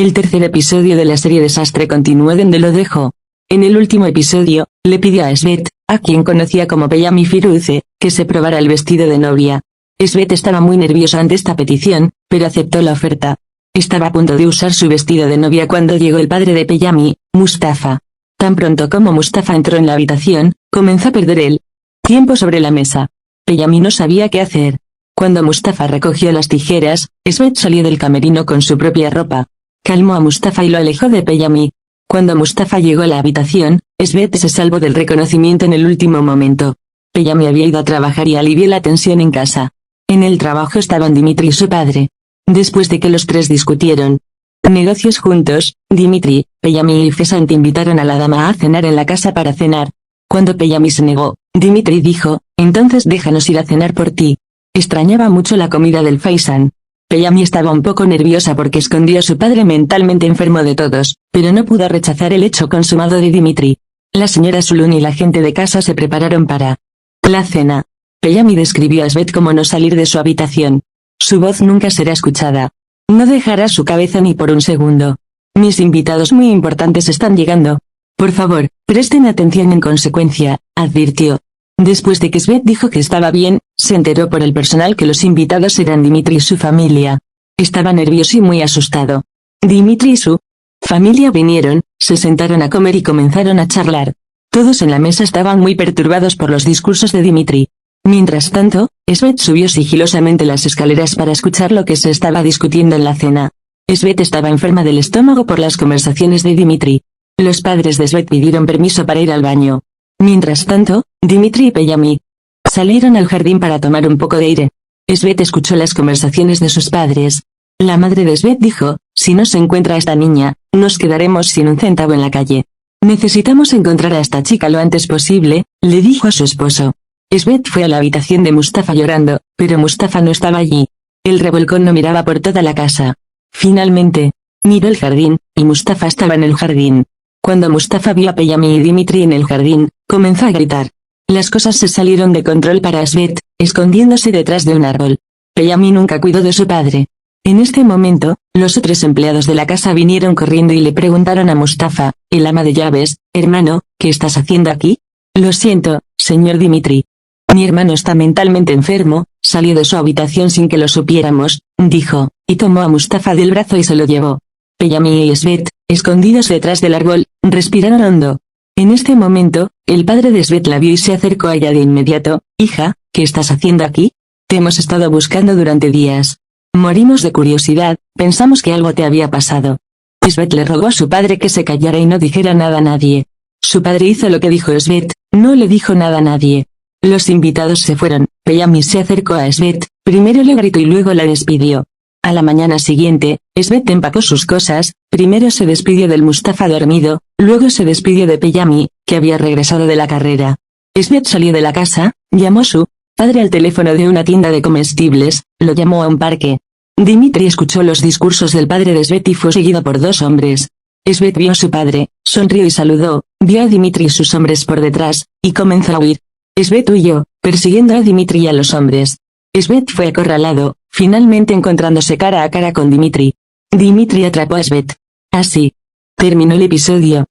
El tercer episodio de la serie Desastre continúa donde lo dejó. En el último episodio, le pidió a Svet, a quien conocía como Peyami Firuze, que se probara el vestido de novia. Svet estaba muy nerviosa ante esta petición, pero aceptó la oferta. Estaba a punto de usar su vestido de novia cuando llegó el padre de Peyami, Mustafa. Tan pronto como Mustafa entró en la habitación, comenzó a perder el tiempo sobre la mesa. Peyami no sabía qué hacer. Cuando Mustafa recogió las tijeras, Svet salió del camerino con su propia ropa. Calmó a Mustafa y lo alejó de Peyami. Cuando Mustafa llegó a la habitación, Svet se salvó del reconocimiento en el último momento. Peyami había ido a trabajar y alivió la tensión en casa. En el trabajo estaban Dimitri y su padre. Después de que los tres discutieron negocios juntos, Dimitri, Peyami y Fesant invitaron a la dama a cenar en la casa para cenar. Cuando Peyami se negó, Dimitri dijo, entonces déjanos ir a cenar por ti. Extrañaba mucho la comida del Faisán. Peyami estaba un poco nerviosa porque escondió a su padre mentalmente enfermo de todos, pero no pudo rechazar el hecho consumado de Dimitri. La señora Sulun y la gente de casa se prepararon para la cena. Peyami describió a Svet como no salir de su habitación. Su voz nunca será escuchada. No dejará su cabeza ni por un segundo. Mis invitados muy importantes están llegando. Por favor, presten atención en consecuencia, advirtió. Después de que Svet dijo que estaba bien, se enteró por el personal que los invitados eran Dimitri y su familia. Estaba nervioso y muy asustado. Dimitri y su familia vinieron, se sentaron a comer y comenzaron a charlar. Todos en la mesa estaban muy perturbados por los discursos de Dimitri. Mientras tanto, Svet subió sigilosamente las escaleras para escuchar lo que se estaba discutiendo en la cena. Svet estaba enferma del estómago por las conversaciones de Dimitri. Los padres de Svet pidieron permiso para ir al baño. Mientras tanto, Dimitri y Peyami salieron al jardín para tomar un poco de aire. Svet escuchó las conversaciones de sus padres. La madre de Svet dijo, si no se encuentra a esta niña, nos quedaremos sin un centavo en la calle. Necesitamos encontrar a esta chica lo antes posible, le dijo a su esposo. Svet fue a la habitación de Mustafa llorando, pero Mustafa no estaba allí. El revolcón no miraba por toda la casa. Finalmente, miró el jardín, y Mustafa estaba en el jardín. Cuando Mustafa vio a Peyami y Dimitri en el jardín, comenzó a gritar. Las cosas se salieron de control para Svet, escondiéndose detrás de un árbol. Peyami nunca cuidó de su padre. En este momento, los otros empleados de la casa vinieron corriendo y le preguntaron a Mustafa, el ama de llaves, hermano, ¿qué estás haciendo aquí? Lo siento, señor Dimitri. Mi hermano está mentalmente enfermo, salió de su habitación sin que lo supiéramos, dijo, y tomó a Mustafa del brazo y se lo llevó. Peyami y Svet, escondidos detrás del árbol, respiraron hondo. En este momento, el padre de Svet la vio y se acercó a ella de inmediato. Hija, ¿qué estás haciendo aquí? Te hemos estado buscando durante días. Morimos de curiosidad, pensamos que algo te había pasado. Svet le rogó a su padre que se callara y no dijera nada a nadie. Su padre hizo lo que dijo Svet, no le dijo nada a nadie. Los invitados se fueron. Peyami se acercó a Svet, primero le gritó y luego la despidió. A la mañana siguiente, Svet empacó sus cosas, primero se despidió del Mustafa dormido, luego se despidió de Peyami, que había regresado de la carrera. Svet salió de la casa, llamó a su padre al teléfono de una tienda de comestibles, lo llamó a un parque. Dimitri escuchó los discursos del padre de Svet y fue seguido por dos hombres. Svet vio a su padre, sonrió y saludó, vio a Dimitri y sus hombres por detrás, y comenzó a huir. Svet huyó, persiguiendo a Dimitri y a los hombres. Svet fue acorralado, finalmente encontrándose cara a cara con Dimitri. Dimitri atrapó a Svet. Así terminó el episodio.